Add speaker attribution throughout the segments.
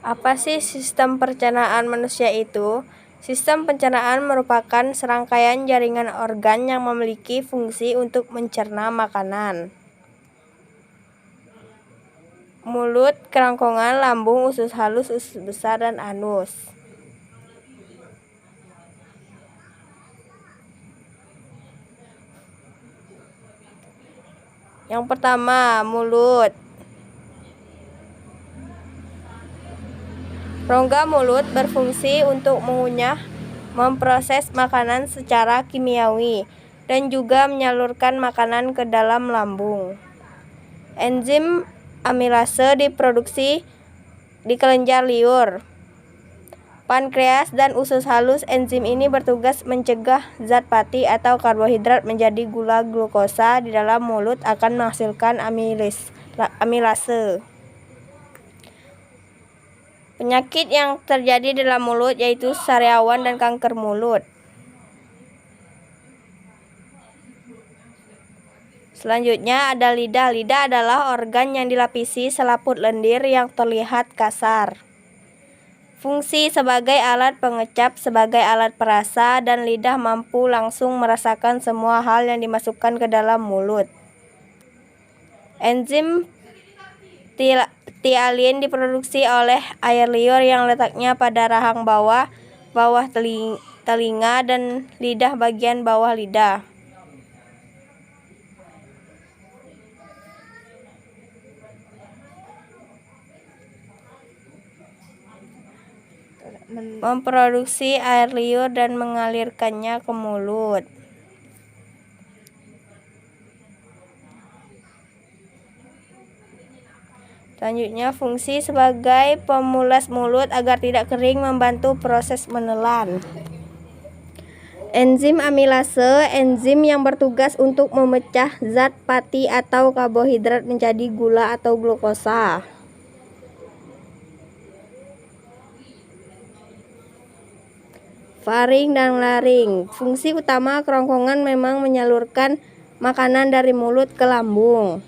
Speaker 1: Apa sih sistem pencernaan manusia itu? Sistem pencernaan merupakan serangkaian jaringan organ yang memiliki fungsi untuk mencerna makanan. Mulut, kerongkongan, lambung, usus halus, usus besar, dan anus. Yang pertama, mulut. Rongga mulut berfungsi untuk mengunyah, memproses makanan secara kimiawi, dan juga menyalurkan makanan ke dalam lambung. Enzim amilase diproduksi di kelenjar liur, pankreas, dan usus halus. Enzim ini bertugas mencegah zat pati atau karbohidrat menjadi gula glukosa di dalam mulut akan menghasilkan amilase. Penyakit yang terjadi di dalam mulut yaitu sariawan dan kanker mulut. Selanjutnya ada lidah. Lidah adalah organ yang dilapisi selaput lendir yang terlihat kasar. Fungsi sebagai alat pengecap, sebagai alat perasa, dan lidah mampu langsung merasakan semua hal yang dimasukkan ke dalam mulut. Enzim tialin diproduksi oleh air liur yang letaknya pada rahang bawah telinga, dan lidah bagian bawah lidah. Memproduksi air liur dan mengalirkannya ke mulut. Selanjutnya, fungsi sebagai pemulas mulut agar tidak kering, membantu proses menelan. Enzim amilase, enzim yang bertugas untuk memecah zat pati atau karbohidrat menjadi gula atau glukosa. Faring dan laring. Fungsi utama kerongkongan memang menyalurkan makanan dari mulut ke lambung.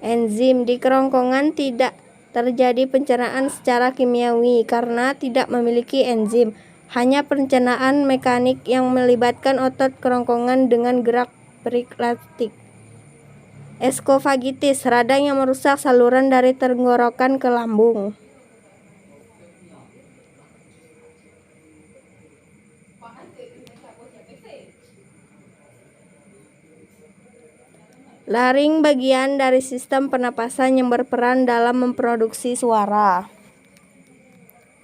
Speaker 1: Enzim di kerongkongan tidak terjadi pencernaan secara kimiawi karena tidak memiliki enzim, hanya pencernaan mekanik yang melibatkan otot kerongkongan dengan gerak periklastik. Eskofagitis, radang yang merusak saluran dari tenggorokan ke lambung. Laring bagian dari sistem pernapasan yang berperan dalam memproduksi suara.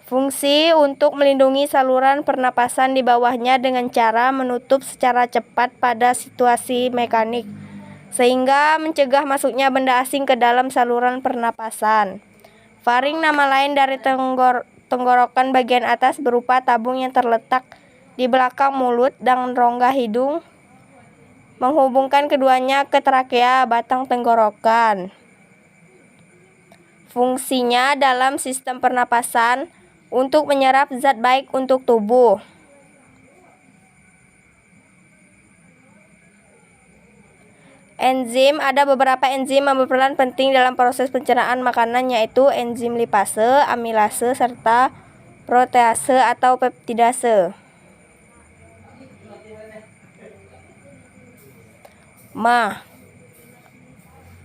Speaker 1: Fungsi untuk melindungi saluran pernapasan di bawahnya dengan cara menutup secara cepat pada situasi mekanik, sehingga mencegah masuknya benda asing ke dalam saluran pernapasan. Faring, nama lain dari tenggorokan bagian atas, berupa tabung yang terletak di belakang mulut dan rongga hidung, menghubungkan keduanya ke trakea, batang tenggorokan. Fungsinya dalam sistem pernapasan untuk menyerap zat baik untuk tubuh. Enzim, ada beberapa enzim yang berperan penting dalam proses pencernaan makanan, yaitu enzim lipase, amilase, serta protease atau peptidase.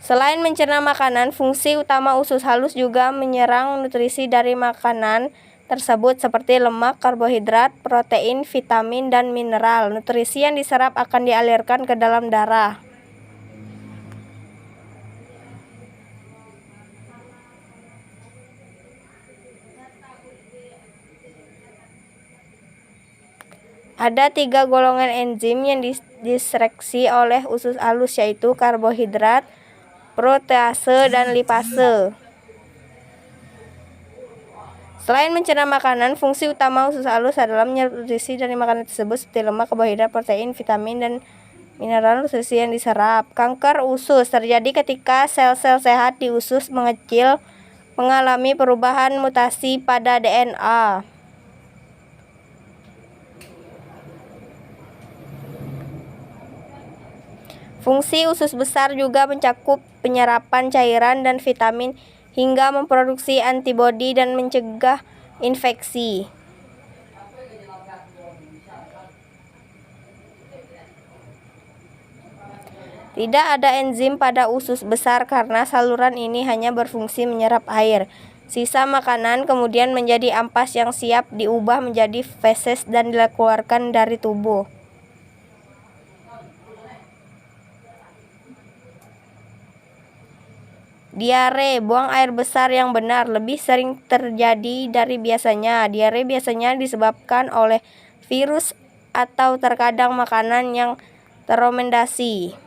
Speaker 1: Selain mencerna makanan, fungsi utama usus halus juga menyerang nutrisi dari makanan tersebut seperti lemak, karbohidrat, protein, vitamin, dan mineral. Nutrisi yang diserap akan dialirkan ke dalam darah. Ada 3 golongan enzim yang diseleksi oleh usus halus, yaitu karbohidrat, protease, dan lipase. Selain mencerna makanan, fungsi utama usus halus adalah menyerap nutrisi dari makanan tersebut seperti lemak, karbohidrat, protein, vitamin, dan mineral. Nutrisi yang diserap. Kanker usus terjadi ketika sel-sel sehat di usus mengecil, mengalami perubahan mutasi pada DNA. Fungsi usus besar juga mencakup penyerapan cairan dan vitamin hingga memproduksi antibodi dan mencegah infeksi. Tidak ada enzim pada usus besar karena saluran ini hanya berfungsi menyerap air. Sisa makanan kemudian menjadi ampas yang siap diubah menjadi feses dan dikeluarkan dari tubuh. Diare, buang air besar yang benar lebih sering terjadi dari biasanya. Diare biasanya disebabkan oleh virus atau terkadang makanan yang terfermentasi.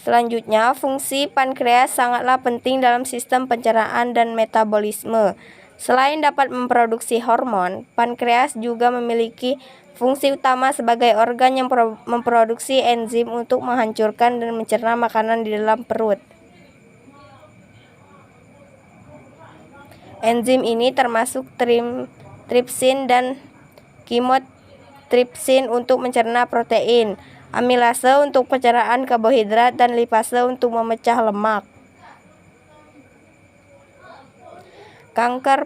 Speaker 1: Selanjutnya, fungsi pankreas sangatlah penting dalam sistem pencernaan dan metabolisme. Selain dapat memproduksi hormon, pankreas juga memiliki fungsi utama sebagai organ yang memproduksi enzim untuk menghancurkan dan mencerna makanan di dalam perut. Enzim ini termasuk tripsin dan kimotripsin untuk mencerna protein, amilase untuk pencernaan karbohidrat, dan lipase untuk memecah lemak. Kanker